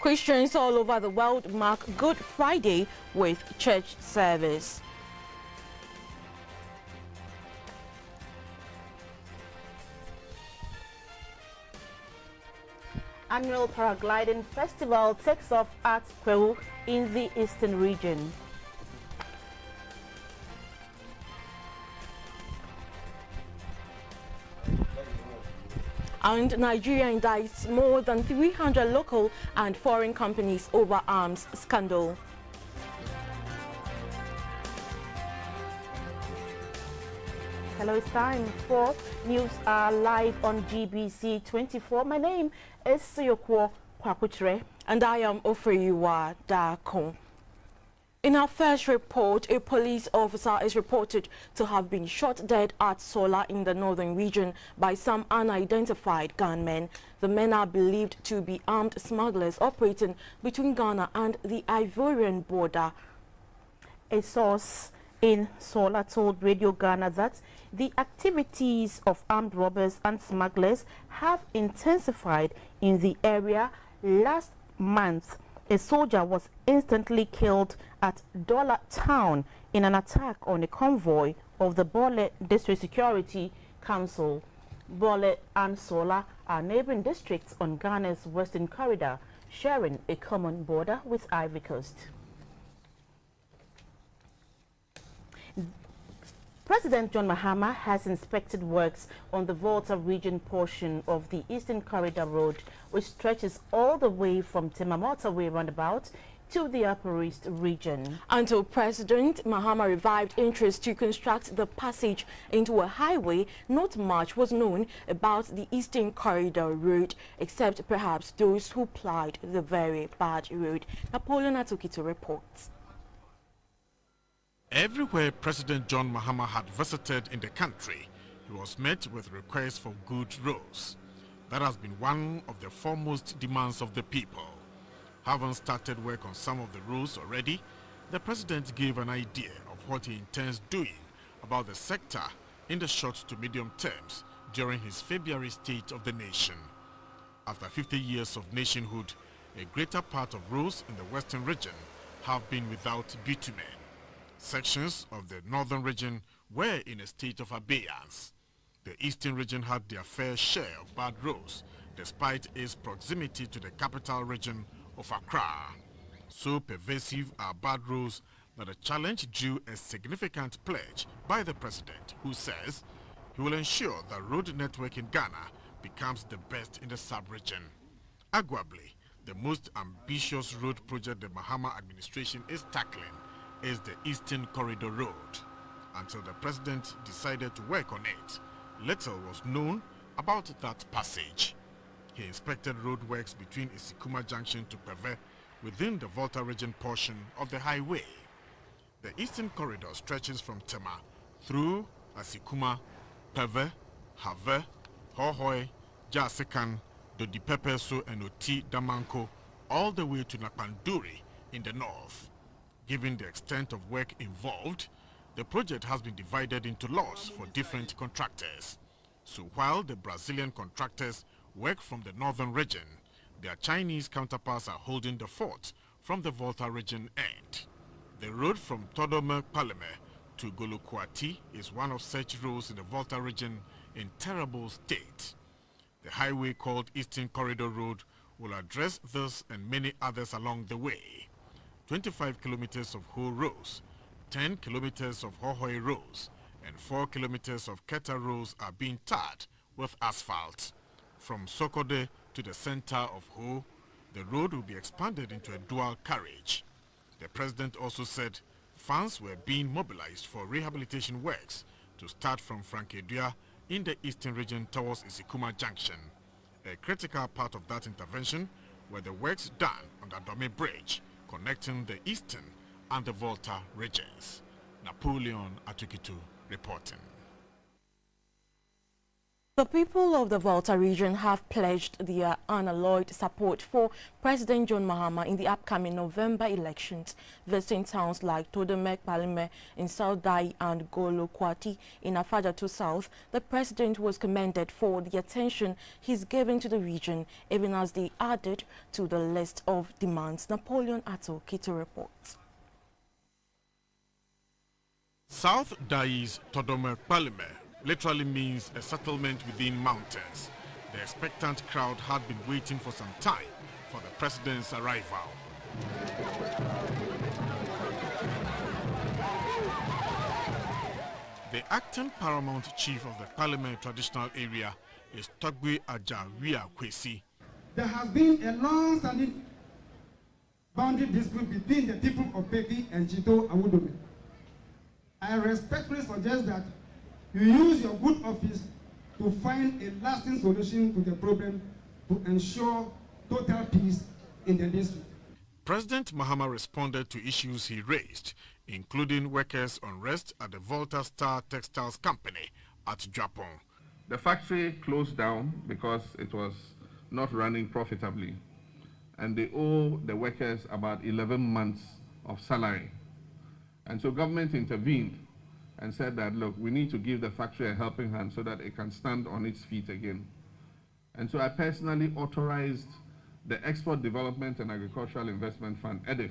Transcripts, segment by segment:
Christians all over the world mark Good Friday with church service. Annual paragliding festival takes off at Peru in the eastern region. And Nigeria indicts more than 300 local and foreign companies over arms scandal. Hello, it's time for news live on GBC24. My name is Siyokwo Kwakutre and I am Ofriwa Dakon. In our first report, a police officer is reported to have been shot dead at Sola in the northern region by some unidentified gunmen. The men are believed to be armed smugglers operating between Ghana and the Ivorian border. A source in Sola told Radio Ghana that the activities of armed robbers and smugglers have intensified in the area. Last month, a soldier was instantly killed at Dollar Town in an attack on a convoy of the Bole District Security Council. Bole and Sola are neighboring districts on Ghana's western corridor, sharing a common border with Ivory Coast. President John Mahama has inspected works on the Volta region portion of the Eastern Corridor Road, which stretches all the way from Tema Motorway roundabout to the Upper East region. Until President Mahama revived interest to construct the passage into a highway, not much was known about the Eastern Corridor Road, except perhaps those who plied the very bad road. Napoleon Atukito reports. Everywhere President John Mahama had visited in the country, he was met with requests for good roads. That has been one of the foremost demands of the people. Having started work on some of the roads already, the president gave an idea of what he intends doing about the sector in the short to medium terms during his February State of the Nation. After 50 years of nationhood, a greater part of roads in the western region have been without bitumen. Sections of the northern region were in a state of abeyance. The eastern region had their fair share of bad roads, despite its proximity to the capital region of Accra. So pervasive are bad roads that the challenge drew a significant pledge by the president, who says he will ensure the road network in Ghana becomes the best in the sub-region. Arguably, the most ambitious road project the Mahama administration is tackling is the Eastern Corridor Road. Until the president decided to work on it, little was known about that passage. He inspected roadworks between Isikuma Junction to Peve within the Volta region portion of the highway. The Eastern Corridor stretches from Tema through Asikuma, Peve, Have, Hohoi, Jasekan, Dodipepeso and Oti Damanko, all the way to Nakpanduri in the north. Given the extent of work involved, the project has been divided into lots for different contractors. So while the Brazilian contractors work from the northern region, their Chinese counterparts are holding the fort from the Volta region end. The road from Todome Paleme to Golokwati is one of such roads in the Volta region in terrible state. The highway called Eastern Corridor Road will address this and many others along the way. 25 kilometers of Ho roads, 10 kilometers of Hohoi roads, and 4 kilometers of Keta roads are being tarred with asphalt. From Sokode to the center of Ho, the road will be expanded into a dual carriage. The president also said funds were being mobilized for rehabilitation works to start from Frankedua in the eastern region towards Isikuma Junction. A critical part of that intervention were the works done on the Dome Bridge, connecting the eastern and the Volta regions. Napoleon Atukitu reporting. The people of the Volta region have pledged their unalloyed support for President John Mahama in the upcoming November elections, visiting towns like Todomek, Palime in South Dai and Golo-Kwati in Afajatu South. The president was commended for the attention he's given to the region, even as they added to the list of demands. Napoleon Ato Kito reports. South Dai's Todomek Palime literally means a settlement within mountains. The expectant crowd had been waiting for some time for the president's arrival. The acting paramount chief of the Parliament traditional area is Togbe Ajaria Kwesi. There has been a long-standing boundary dispute between the people of Peki and Chito Awudome. I respectfully suggest that you use your good office to find a lasting solution to the problem to ensure total peace in the district. President Mahama responded to issues he raised, including workers' unrest at the Volta Star Textiles Company at Japan. The factory closed down because it was not running profitably, and they owe the workers about 11 months of salary. And so government intervened and said that, look, we need to give the factory a helping hand so that it can stand on its feet again. And so I personally authorized the Export Development and Agricultural Investment Fund, EDIF,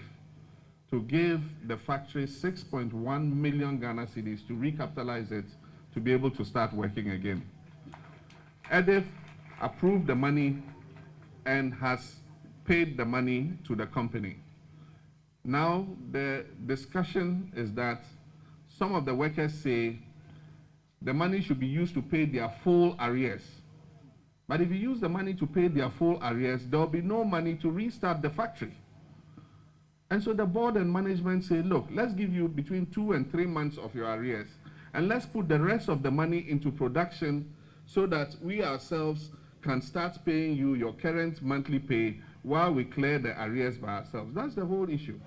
to give the factory 6.1 million Ghana cedis to recapitalize it to be able to start working again. EDIF approved the money and has paid the money to the company. Now the discussion is that some of the workers say the money should be used to pay their full arrears. But if you use the money to pay their full arrears, there will be no money to restart the factory. And so the board and management say, look, let's give you between 2 and 3 months of your arrears, and let's put the rest of the money into production so that we ourselves can start paying you your current monthly pay while we clear the arrears by ourselves. That's the whole issue.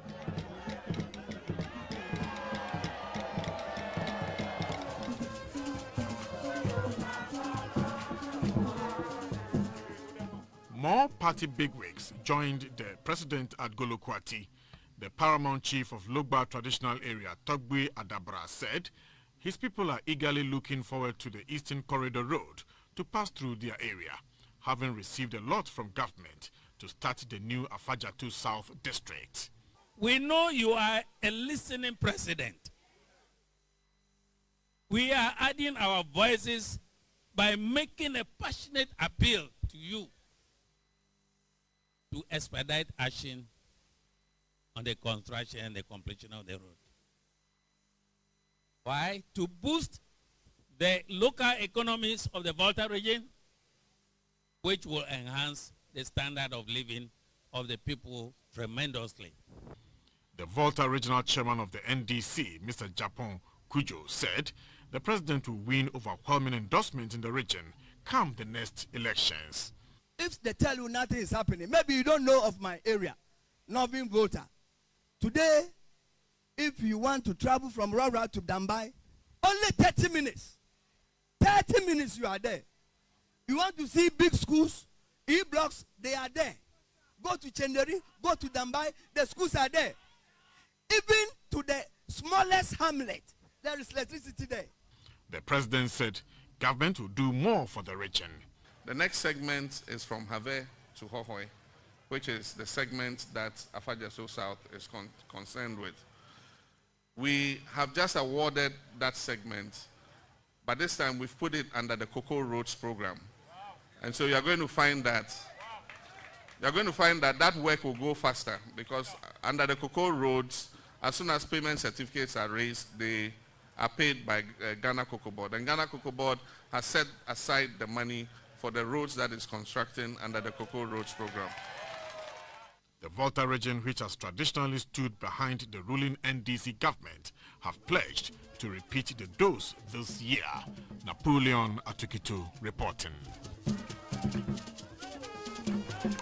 More party bigwigs joined the president at Golo-Kwati. The paramount chief of Logba traditional area, Togbe Adabra, said his people are eagerly looking forward to the Eastern Corridor Road to pass through their area, having received a lot from government to start the new Afajatu South district. We know you are a listening president. We are adding our voices by making a passionate appeal to you to expedite action on the construction and the completion of the road. Why? To boost the local economies of the Volta region, which will enhance the standard of living of the people tremendously. The Volta regional chairman of the NDC, Mr. Japon Kujo, said the president will win overwhelming endorsement in the region come the next elections. If they tell you nothing is happening, maybe you don't know of my area, Northern Volta. Today, if you want to travel from Rora to Dambai, only 30 minutes. 30 minutes you are there. You want to see big schools, E-blocks, they are there. Go to Chenderi, go to Dambai, the schools are there. Even to the smallest hamlet, there is electricity there. The president said government will do more for the region. The next segment is from Have to Hohoi, which is the segment that Afajatu South is concerned with. We have just awarded that segment, but this time we've put it under the Cocoa Roads program. And so you're going to find that that work will go faster, because under the Cocoa Roads, as soon as payment certificates are raised, they are paid by Ghana Cocoa Board. And Ghana Cocoa Board has set aside the money for the roads that is constructing under the Cocoa Roads program. The Volta region, which has traditionally stood behind the ruling NDC government, have pledged to repeat the dose this year. Napoleon Atukitu reporting.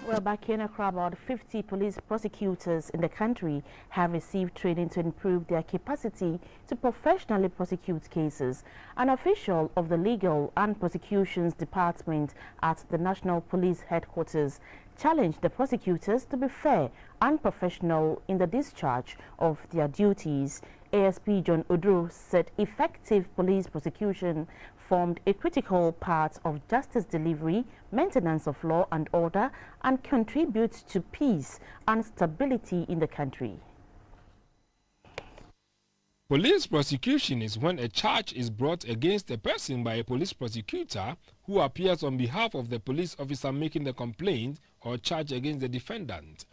Well, back in Accra, about 50 police prosecutors in the country have received training to improve their capacity to professionally prosecute cases. An official of the Legal and Prosecutions Department at the National Police Headquarters challenged the prosecutors to be fair and professional in the discharge of their duties. ASP John Odro said effective police prosecution formed a critical part of justice delivery, maintenance of law and order, and contributes to peace and stability in the country. Police prosecution is when a charge is brought against a person by a police prosecutor who appears on behalf of the police officer making the complaint or charge against the defendant.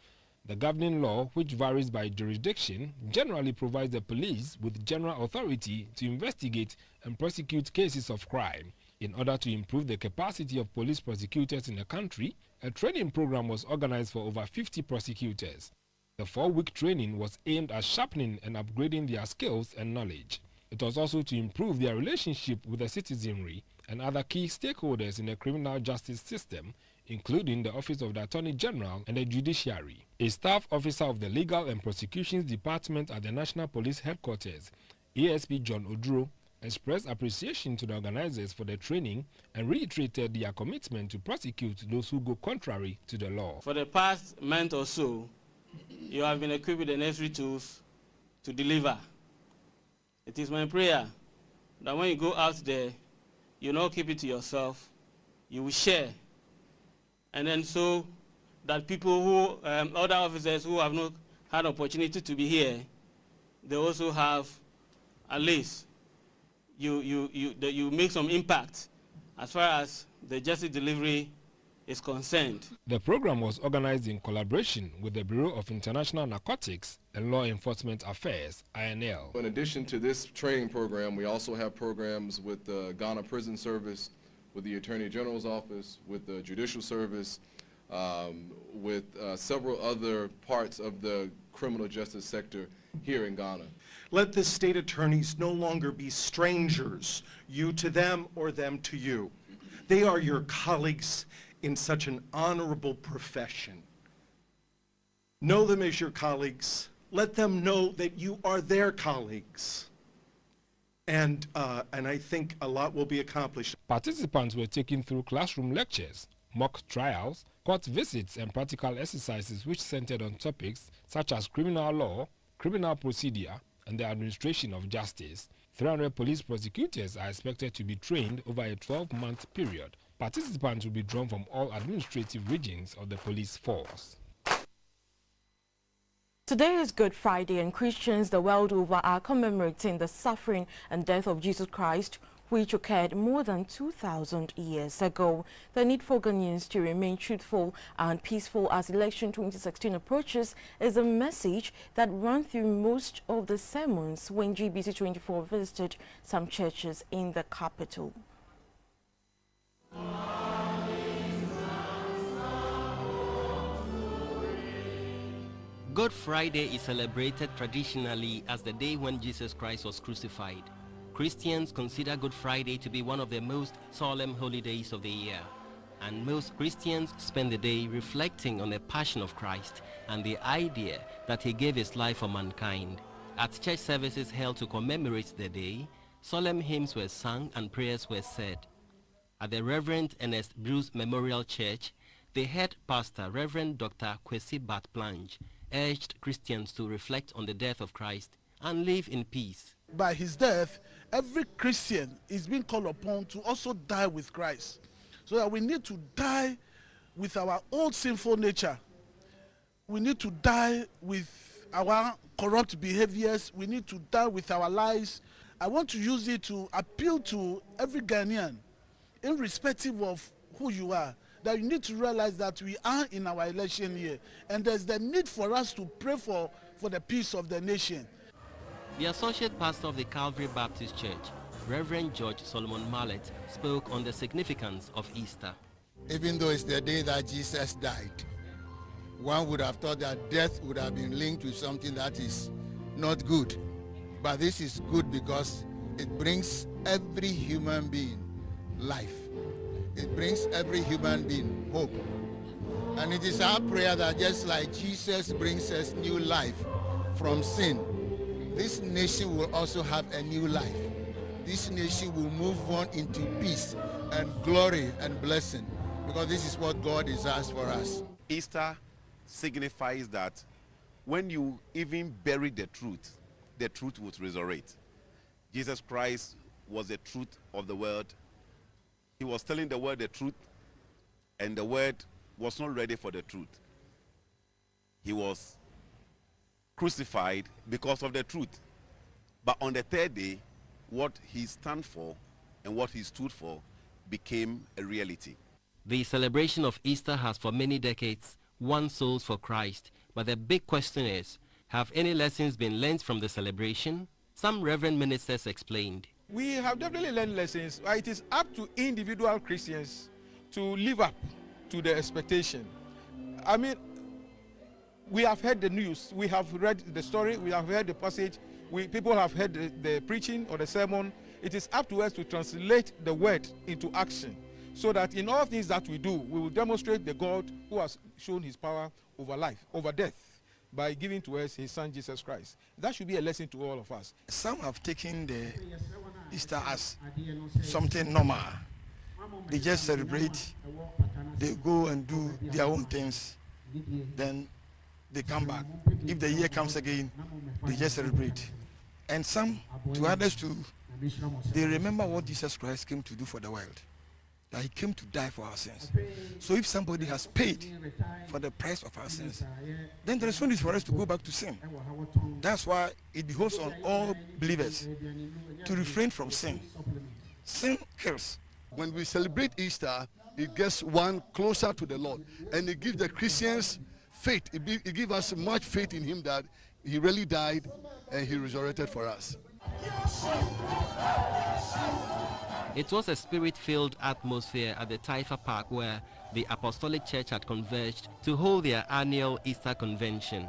The governing law, which varies by jurisdiction, generally provides the police with general authority to investigate and prosecute cases of crime. In order to improve the capacity of police prosecutors in the country, a training program was organized for over 50 prosecutors. The 4-week training was aimed at sharpening and upgrading their skills and knowledge. It was also to improve their relationship with the citizenry and other key stakeholders in the criminal justice system, including the Office of the Attorney General and the Judiciary. A staff officer of the Legal and Prosecutions Department at the National Police Headquarters, ASP John Odro, expressed appreciation to the organizers for the training and reiterated their commitment to prosecute those who go contrary to the law. For the past month or so, you have been equipped with the necessary tools to deliver. It is my prayer that when you go out there, you not keep it to yourself, you will share. And then so that people who, other officers who have not had opportunity to be here, they also have, at least, you make some impact as far as the justice delivery is concerned. The program was organized in collaboration with the Bureau of International Narcotics and Law Enforcement Affairs, INL. In addition to this training program, we also have programs with the Ghana Prison Service, with the Attorney General's Office, with the Judicial Service, with several other parts of the criminal justice sector here in Ghana. Let the state attorneys no longer be strangers, you to them or them to you. They are your colleagues in such an honorable profession. Know them as your colleagues. Let them know that you are their colleagues. And I think a lot will be accomplished. Participants were taken through classroom lectures, mock trials, court visits, and practical exercises which centered on topics such as criminal law, criminal procedure, and the administration of justice. 300 police prosecutors are expected to be trained over a 12-month period. Participants will be drawn from all administrative regions of the police force. Today is Good Friday, and Christians the world over are commemorating the suffering and death of Jesus Christ, which occurred more than 2,000 years ago. The need for Ghanaians to remain truthful and peaceful as election 2016 approaches is a message that ran through most of the sermons when GBC24 visited some churches in the capital. Good Friday is celebrated traditionally as the day when Jesus Christ was crucified. Christians consider Good Friday to be one of the most solemn holidays of the year, and most Christians spend the day reflecting on the passion of Christ and the idea that he gave his life for mankind. At church services held to commemorate the day, solemn hymns were sung and prayers were said. At the Reverend Ernest Bruce Memorial Church, the head pastor, Reverend Dr. Kwesi Batplange, urged Christians to reflect on the death of Christ and live in peace. By his death, every Christian is being called upon to also die with Christ. So that we need to die with our old sinful nature. We need to die with our corrupt behaviors. We need to die with our lies. I want to use it to appeal to every Ghanaian, irrespective of who you are, that you need to realize that we are in our election year, and there's the need for us to pray for the peace of the nation. The associate pastor of the Calvary Baptist Church, Reverend George Solomon Mallet, spoke on the significance of Easter. Even though it's the day that Jesus died, one would have thought that death would have been linked with something that is not good. But this is good because it brings every human being life. It brings every human being hope. And it is our prayer that just like Jesus brings us new life from sin, this nation will also have a new life. This nation will move on into peace and glory and blessing, because this is what God desires for us. Easter signifies that when you even bury the truth will resurrect. Jesus Christ was the truth of the world. He was telling the world the truth, and the world was not ready for the truth. He was crucified because of the truth. But on the third day, what he stand for and what he stood for became a reality. The celebration of Easter has for many decades won souls for Christ, but the big question is, have any lessons been learned from the celebration? Some reverend ministers explained. We have definitely learned lessons. It is up to individual Christians to live up to the expectation. I mean, we have heard the news, we have read the story, we have heard the passage, people have heard the preaching or the sermon. It is up to us to translate the word into action, so that in all things that we do, we will demonstrate the God who has shown his power over life, over death, by giving to us his son Jesus Christ. That should be a lesson to all of us. Some have taken the Easter as something normal. They just celebrate, they go and do their own things, then they come back. If the year comes again, they just celebrate. And some, to others too, they remember what Jesus Christ came to do for the world. That he came to die for our sins. So if somebody has paid for the price of our sins, then there is no need for us to go back to sin. That's why it behoves on all believers to refrain from sin. Sin kills. When we celebrate Easter, it gets one closer to the Lord, and it gives the Christians faith. It gives us much faith in him that he really died and he resurrected for us. It was a spirit-filled atmosphere at the Taifa Park where the Apostolic Church had converged to hold their annual Easter convention.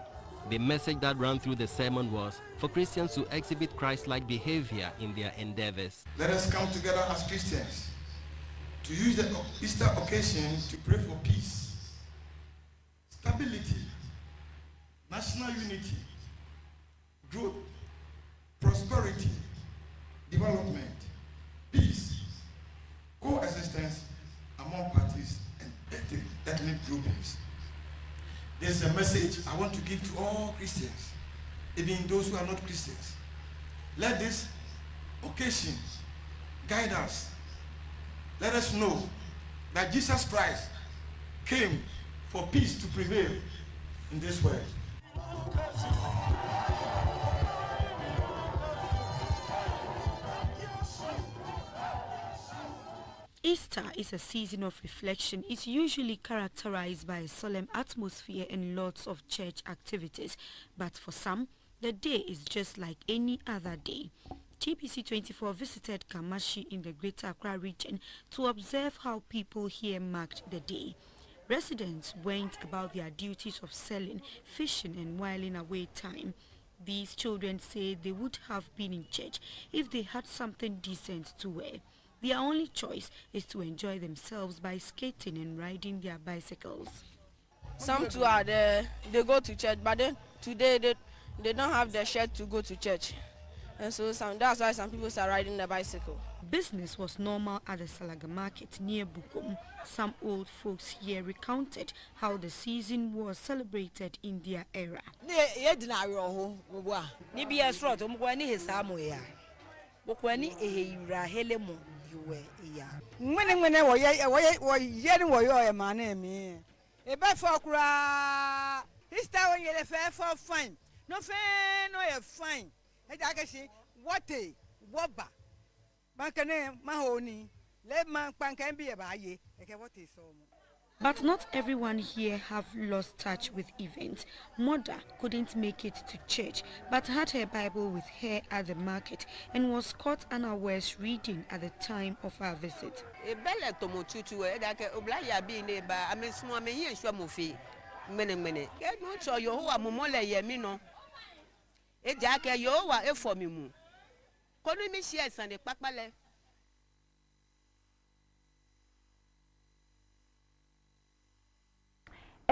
The message that ran through the sermon was for Christians to exhibit Christ-like behavior in their endeavors. Let us come together as Christians to use the Easter occasion to pray for peace, stability, national unity, growth, prosperity, development, peace, coexistence among parties and ethnic groupings. This is a message I want to give to all Christians, even those who are not Christians. Let this occasion guide us. Let us know that Jesus Christ came for peace to prevail in this world. Easter is a season of reflection. It's usually characterized by a solemn atmosphere and lots of church activities. But for some, the day is just like any other day. GBC24 visited Kamashi in the Greater Accra region to observe how people here marked the day. Residents went about their duties of selling, fishing and whiling away time. These children say they would have been in church if they had something decent to wear. Their only choice is to enjoy themselves by skating and riding their bicycles. Some too are there, they go to church, but then today they don't have the shirt to go to church. And so that's why some people are riding the bicycle. Business was normal at the Salaga market near Bukom. Some old folks here recounted how the season was celebrated in their era. But not everyone here have lost touch with events. Mother couldn't make it to church, but had her Bible with her at the market and was caught unawares reading at the time of our visit.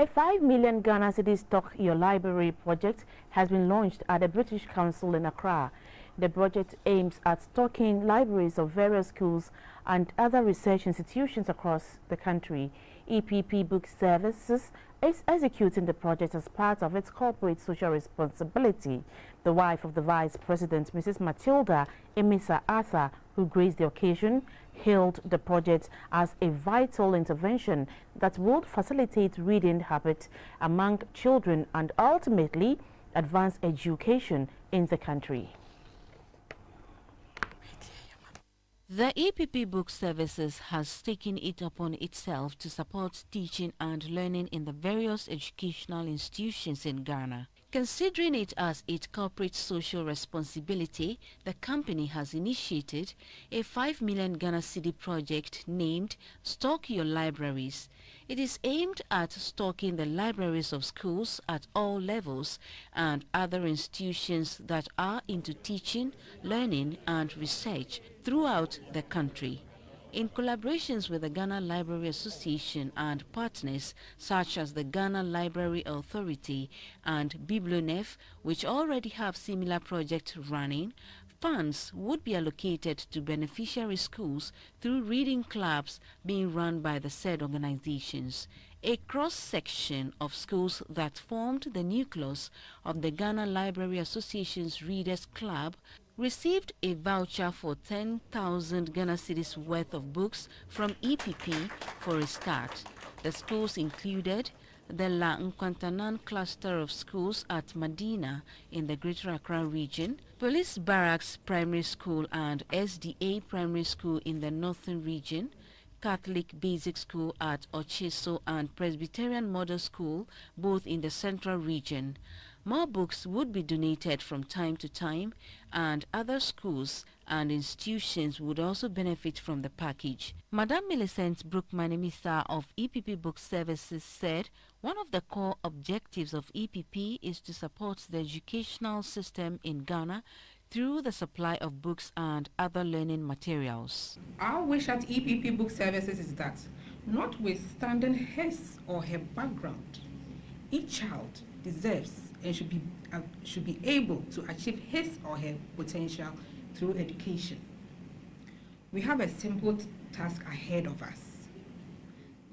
A 5 million Ghana Cedi Stock Your Library project has been launched at the British Council in Accra. The project aims at stocking libraries of various schools and other research institutions across the country. EPP Book Services is executing the project as part of its corporate social responsibility. The wife of the Vice President, Mrs. Matilda Emisa Arthur, who graced the occasion, hailed the project as a vital intervention that would facilitate reading habits among children and ultimately advance education in the country. The EPP Book Services has taken it upon itself to support teaching and learning in the various educational institutions in Ghana. Considering it as its corporate social responsibility, the company has initiated a 5 million Ghana Cedi project named Stock Your Libraries. It is aimed at stocking the libraries of schools at all levels and other institutions that are into teaching, learning and research throughout the country. In collaborations with the Ghana Library Association and partners such as the Ghana Library Authority and Biblionef, which already have similar projects running, funds would be allocated to beneficiary schools through reading clubs being run by the said organizations. A cross-section of schools that formed the nucleus of the Ghana Library Association's Readers Club received a voucher for 10,000 Ghana Cedis worth of books from EPP for a start. The schools included the La Nkwantanan cluster of schools at Medina in the Greater Accra region, Police Barracks Primary School and SDA Primary School in the Northern region, Catholic Basic School at Ocheso and Presbyterian Model School, both in the Central region. More books would be donated from time to time, and other schools and institutions would also benefit from the package. Madam Millicent Brookman-Emisa of EPP Book Services said one of the core objectives of EPP is to support the educational system in Ghana through the supply of books and other learning materials. Our wish at EPP Book Services is that, notwithstanding his or her background, each child deserves and should be able to achieve his or her potential through education. We have a simple task ahead of us.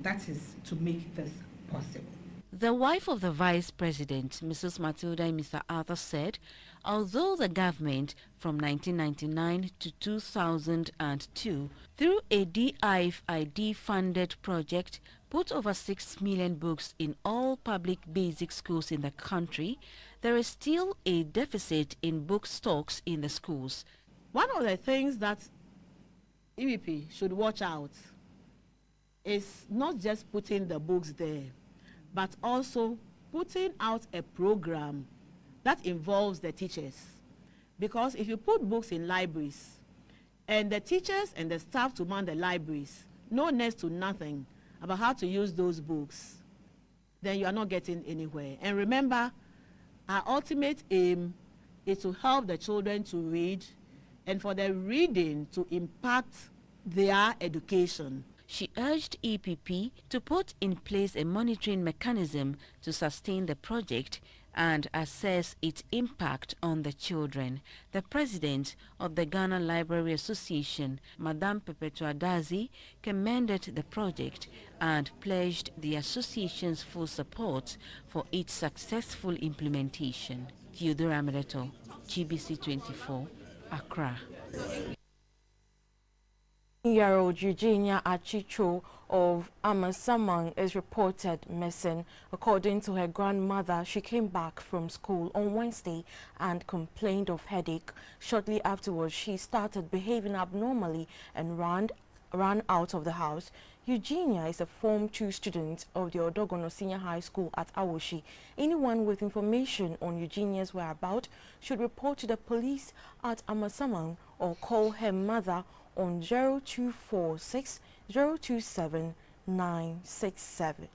That is to make this possible. The wife of the Vice President, Mrs. Matilda Emisa Arthur, said, although the government from 1999 to 2002, through a DIFID-funded project, put over 6 million books in all public basic schools in the country, there is still a deficit in book stocks in the schools. One of the things that EPP should watch out is not just putting the books there, but also putting out a program that involves the teachers. Because if you put books in libraries and the teachers and the staff to man the libraries know next to nothing about how to use those books, then you are not getting anywhere. And remember, our ultimate aim is to help the children to read and for the reading to impact their education. She urged EPP to put in place a monitoring mechanism to sustain the project and assess its impact on the children. The president of the Ghana Library Association, Madame Perpetua Dazi, commended the project and pledged the association's full support for its successful implementation. Theodora Mereto, GBC24, Accra. Year-old Eugenia Achicho of Amasamang is reported missing. According to her grandmother, she came back from school on Wednesday and complained of headache. Shortly afterwards, she started behaving abnormally and ran out of the house. Eugenia is a Form 2 student of the Odogono Senior High School at Awoshi. Anyone with information on Eugenia's whereabouts should report to the police at Amasamang or call her mother on 0246 027 967.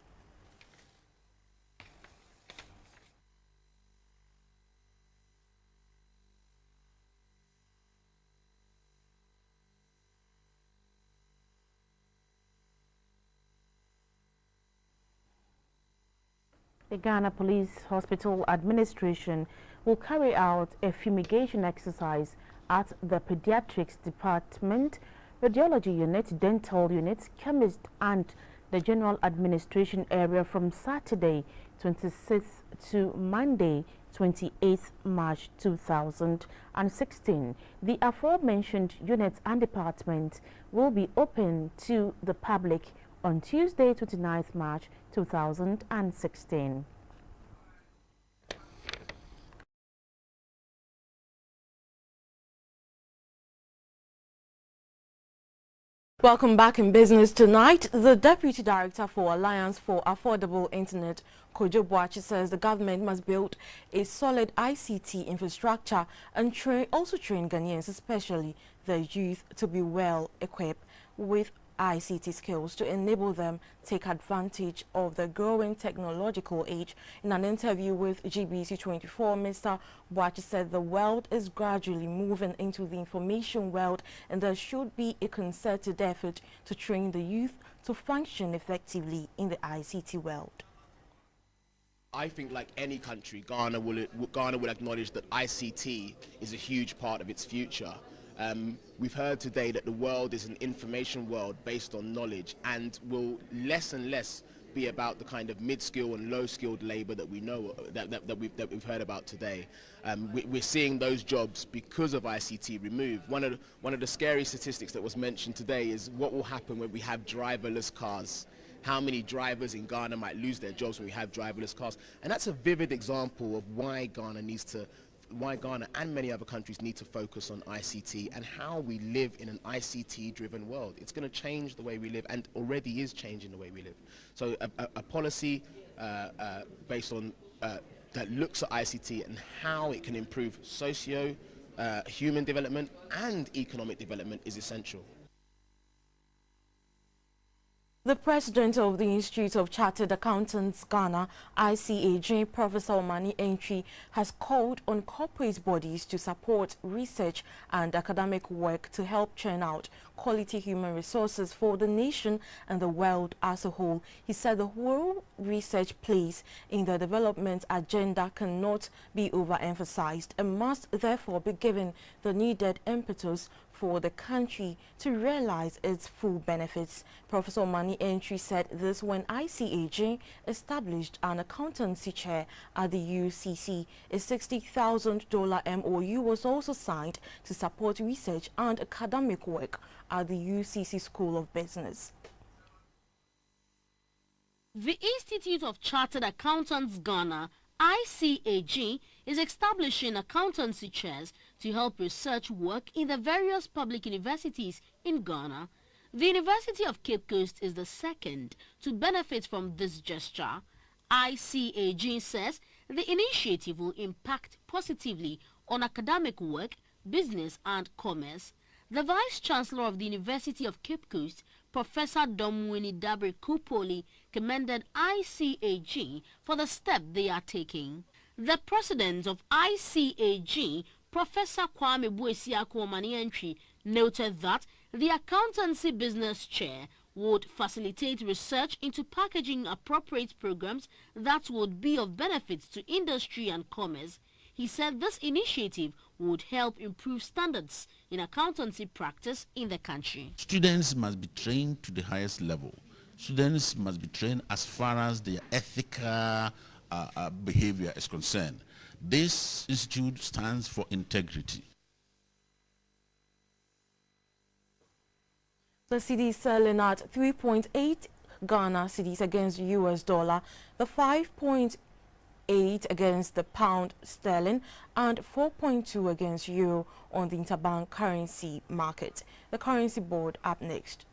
The Ghana Police Hospital Administration will carry out a fumigation exercise at the Pediatrics Department, Radiology Unit, Dental Unit, Chemist and the General Administration area from Saturday 26th to Monday 28th March 2016. The aforementioned units and departments will be open to the public on Tuesday 29th March 2016. Welcome back in business tonight. The Deputy Director for Alliance for Affordable Internet, Kojo Boachi, says the government must build a solid ICT infrastructure and also train Ghanaians, especially the youth, to be well equipped with ICT skills to enable them take advantage of the growing technological age. In an interview with GBC24, Mr. Boachi said the world is gradually moving into the information world and there should be a concerted effort to train the youth to function effectively in the ICT world. I think like any country, Ghana will acknowledge that ICT is a huge part of its future. We've heard today that the world is an information world based on knowledge and will less and less be about the kind of mid-skilled and low-skilled labor that we know that we've heard about today. We're seeing those jobs because of ICT removed. One of the scary statistics that was mentioned today is what will happen when we have driverless cars. How many drivers in Ghana might lose their jobs when we have driverless cars? And that's a vivid example of why Ghana and many other countries need to focus on ICT and how we live in an ICT-driven world. It's going to change the way we live and already is changing the way we live. So a policy based on that looks at ICT and how it can improve human development and economic development is essential. The president of the Institute of Chartered Accountants Ghana, ICAG, Professor Omani Entry, has called on corporate bodies to support research and academic work to help churn out quality human resources for the nation and the world as a whole. He said the role research plays in the development agenda cannot be overemphasized and must therefore be given the needed impetus for the country to realize its full benefits. Professor Omani Entry said this when ICAG established an accountancy chair at the UCC. A $60,000 MOU was also signed to support research and academic work at the UCC School of Business. The Institute of Chartered Accountants Ghana, ICAG, is establishing accountancy chairs to help research work in the various public universities in Ghana. The University of Cape Coast is the second to benefit from this gesture. ICAG says the initiative will impact positively on academic work, business and commerce. The Vice-Chancellor of the University of Cape Coast, Professor Domwini Dabre Kupoli, commended ICAG for the step they are taking. The president of ICAG, Professor Kwame Buesiako Omani Entry, noted that the accountancy business chair would facilitate research into packaging appropriate programs that would be of benefit to industry and commerce. He said this initiative would help improve standards in accountancy practice in the country. Students must be trained to the highest level. Students must be trained as far as their ethical behavior is concerned. This institute stands for integrity. The cedi is selling at 3.8 Ghana cedis against the US dollar, the 5.8 against the pound sterling and 4.2 against euro on the interbank currency market. The currency board up next.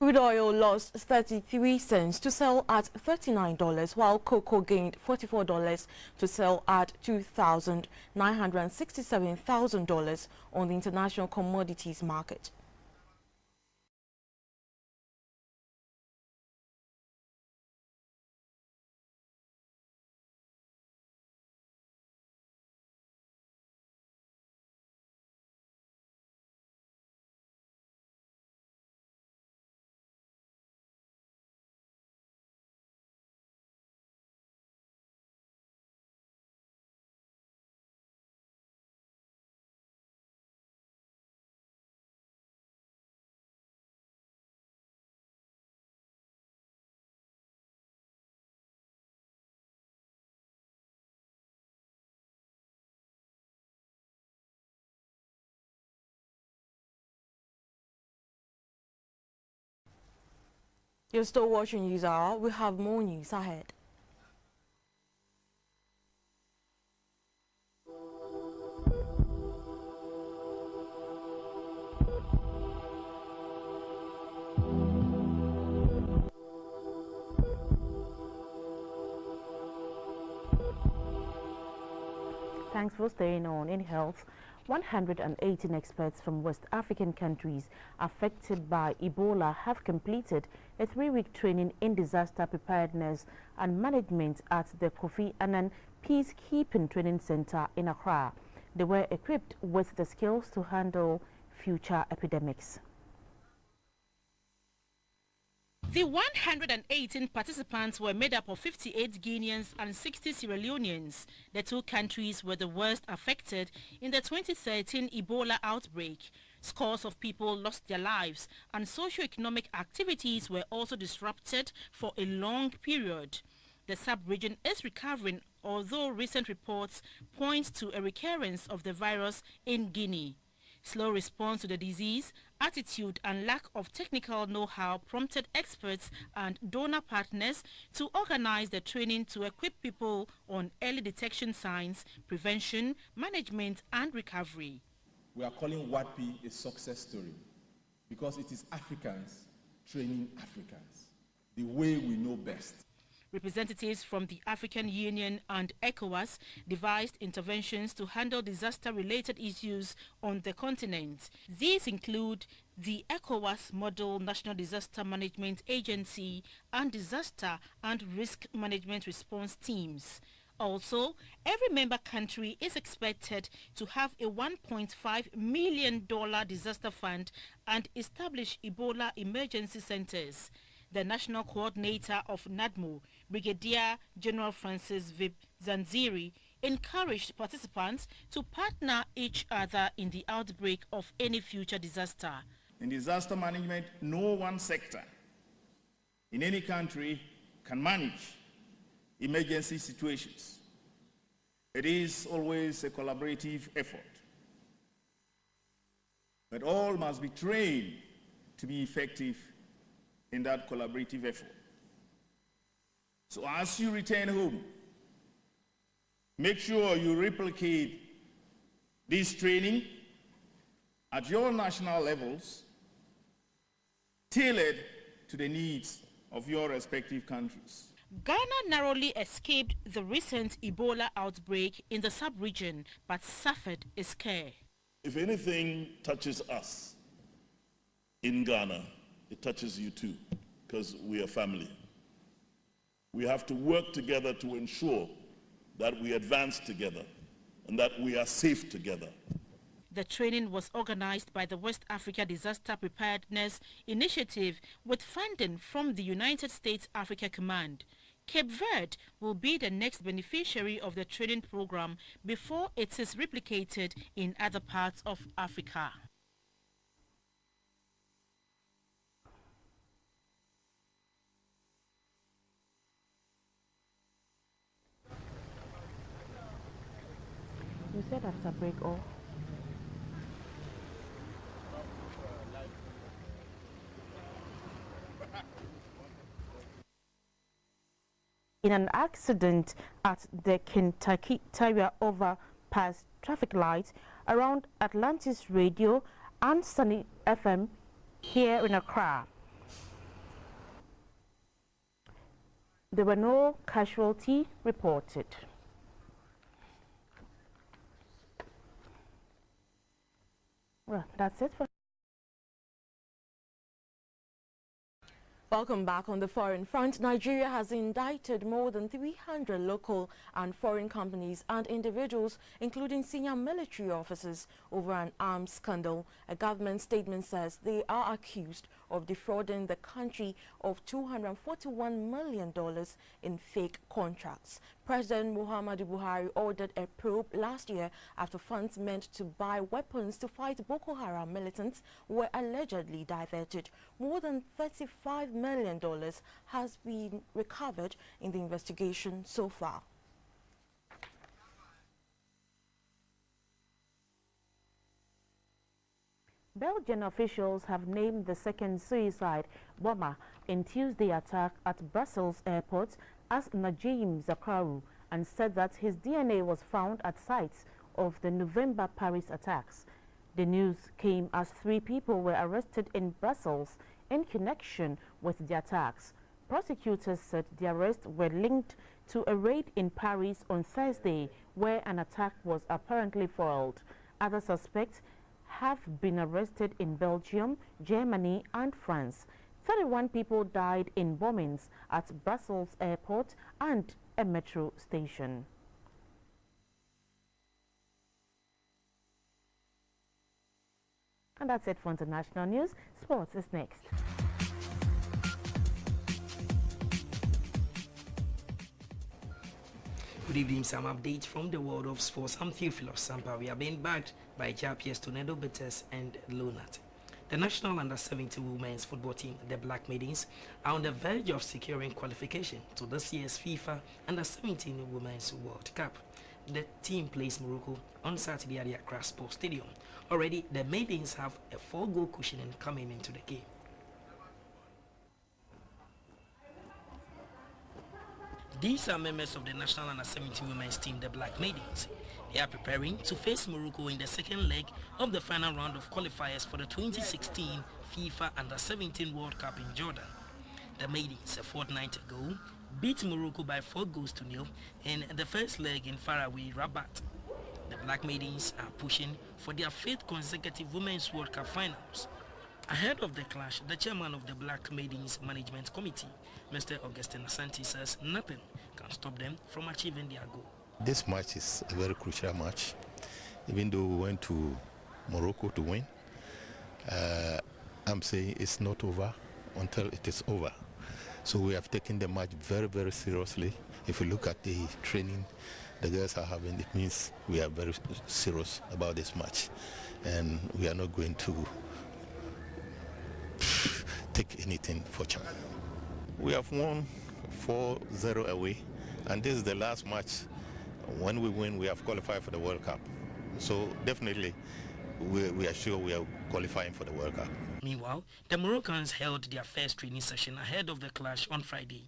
Crude oil lost 33 cents to sell at $39, while cocoa gained $44 to sell at $2,967,000 on the international commodities market. You're still watching News Hour. We have more news ahead. Thanks for staying on. In health, 118 experts from West African countries affected by Ebola have completed a 3-week training in disaster preparedness and management at the Kofi Annan Peacekeeping Training Center in Accra. They were equipped with the skills to handle future epidemics. The 118 participants were made up of 58 Guineans and 60 Sierra Leoneans. The two countries were the worst affected in the 2013 Ebola outbreak. Scores of people lost their lives and socio-economic activities were also disrupted for a long period. The sub-region is recovering, although recent reports point to a recurrence of the virus in Guinea. Slow response to the disease, attitude and lack of technical know-how prompted experts and donor partners to organize the training to equip people on early detection signs, prevention, management and recovery. We are calling WAPI a success story because it is Africans training Africans the way we know best. Representatives from the African Union and ECOWAS devised interventions to handle disaster-related issues on the continent. These include the ECOWAS Model National Disaster Management Agency and Disaster and Risk Management Response Teams. Also, every member country is expected to have a $1.5 million disaster fund and establish Ebola emergency centers. The national coordinator of NADMO, Brigadier General Francis Vib Zanziri, encouraged participants to partner each other in the outbreak of any future disaster. In disaster management, no one sector in any country can manage emergency situations. It is always a collaborative effort. But all must be trained to be effective in that collaborative effort. So as you return home, make sure you replicate this training at your national levels, tailored to the needs of your respective countries. Ghana narrowly escaped the recent Ebola outbreak in the sub-region, but suffered a scare. If anything touches us in Ghana, it touches you too, because we are family. We have to work together to ensure that we advance together and that we are safe together. The training was organized by the West Africa Disaster Preparedness Initiative with funding from the United States Africa Command. Cape Verde will be the next beneficiary of the training program before it is replicated in other parts of Africa. You said after break or? In an accident at the Kentucky Tire overpass traffic light around Atlantis Radio and Sunny FM here in Accra. There were no casualty reported. Well, that's it for Welcome back. On the foreign front, Nigeria has indicted more than 300 local and foreign companies and individuals, including senior military officers, over an arms scandal. A government statement says they are accused of defrauding the country of $241 million in fake contracts. President Muhammadu Buhari ordered a probe last year after funds meant to buy weapons to fight Boko Haram militants were allegedly diverted. More than $35 million has been recovered in the investigation so far. Belgian officials have named the second suicide bomber in Tuesday's attack at Brussels airport as Najim Zakaru and said that his DNA was found at sites of the November Paris attacks. The news came as 3 people were arrested in Brussels in connection with the attacks. Prosecutors said the arrests were linked to a raid in Paris on Thursday where an attack was apparently foiled. Other suspects have been arrested in Belgium, Germany and France. 31 people died in bombings at Brussels airport and a metro station. And that's it for international news. Sports is next. Good evening, some updates from the world of sports. I'm Theophilus Sampa. We are being backed by JPS Tornado Betis and Lunat. The national under-17 women's football team, the Black Maidens, are on the verge of securing qualification to this year's FIFA Under-17 Women's World Cup. The team plays Morocco on Saturday at the Accra Sports Stadium. Already, the Maidens have a 4-goal cushioning coming into the game. These are members of the national under-17 women's team, the Black Maidens. They are preparing to face Morocco in the second leg of the final round of qualifiers for the 2016 FIFA Under-17 World Cup in Jordan. The Maidens, a fortnight ago, beat Morocco by 4-0 in the first leg in faraway Rabat. The Black Maidens are pushing for their 5th consecutive Women's World Cup finals. Ahead of the clash, the chairman of the Black Maidens Management Committee, Mr. Augustine Asante, says nothing can stop them from achieving their goal. This match is a very crucial match. Even though we went to Morocco to win, I'm saying it's not over until it is over. So we have taken the match very, very seriously. If you look at the training the girls are having, it means we are very serious about this match. And we are not going to take anything for chance. We have won 4-0 away, and this is the last match. When we win, we have qualified for the World Cup. So definitely, we are sure we are qualifying for the World Cup. Meanwhile, the Moroccans held their first training session ahead of the clash on Friday.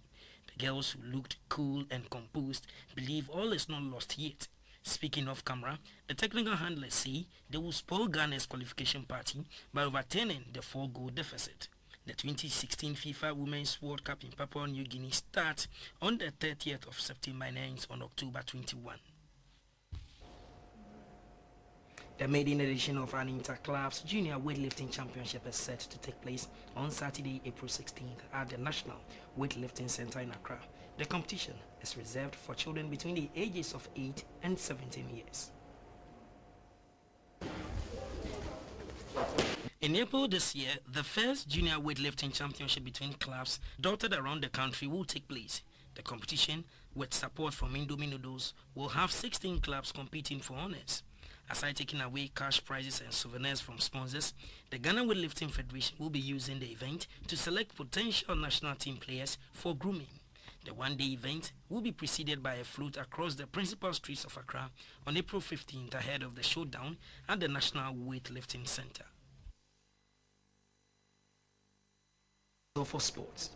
The girls, who looked cool and composed, believe all is not lost yet. Speaking off camera, the technical handlers say they will spoil Ghana's qualification party by overturning the 4-goal deficit. The 2016 FIFA Women's World Cup in Papua New Guinea starts on the 30th of September and ends on October 21. The maiden edition of an Inter-Clubs Junior Weightlifting Championship is set to take place on Saturday, April 16th at the National Weightlifting Center in Accra. The competition is reserved for children between the ages of 8 and 17 years. In April this year, the first Junior Weightlifting Championship between clubs dotted around the country will take place. The competition, with support from Indomie Noodles, will have 16 clubs competing for honors. Aside taking away cash prizes and souvenirs from sponsors, the Ghana Weightlifting Federation will be using the event to select potential national team players for grooming. The one-day event will be preceded by a float across the principal streets of Accra on April 15th ahead of the showdown at the National Weightlifting Center. So for sports.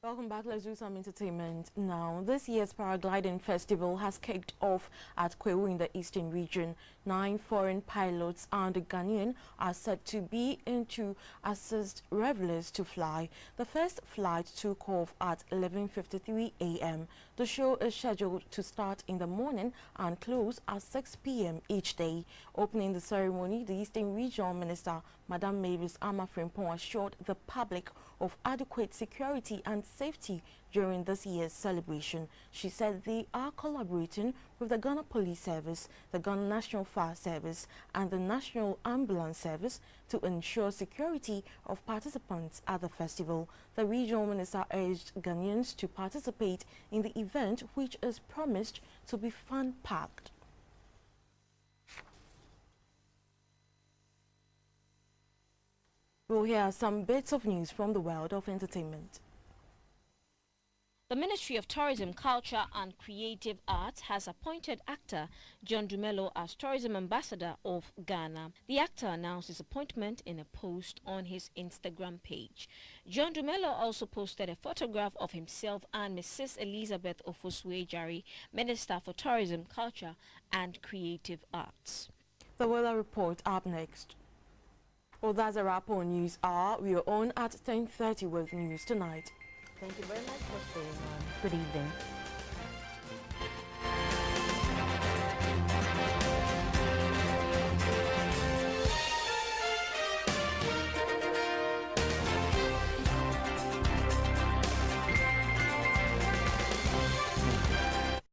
Welcome back. Let's do some entertainment now. This year's paragliding festival has kicked off at Kwewu in the Eastern region. 9 foreign pilots and a Ghanaian are said to be in to assist revelers to fly. The first flight took off at 11:53 a.m. The show is scheduled to start in the morning and close at 6 p.m. each day. Opening the ceremony, the Eastern Regional Minister, Madam Mavis Ama-Frimpong, assured the public of adequate security and safety during this year's celebration. She said they are collaborating with the Ghana Police Service, the Ghana National Fire Service and the National Ambulance Service to ensure security of participants at the festival. The regional minister urged Ghanaians to participate in the event, which is promised to be fun-packed. We'll hear some bits of news from the world of entertainment. The Ministry of Tourism, Culture and Creative Arts has appointed actor John Dumelo as Tourism Ambassador of Ghana. The actor announced his appointment in a post on his Instagram page. John Dumelo also posted a photograph of himself and Mrs. Elizabeth Ofosue-Jare, Minister for Tourism, Culture and Creative Arts. The weather report up next. Well, that's a wrap on News Hour. We are on at 10:30 with News Tonight. Thank you very much for staying on. Good evening.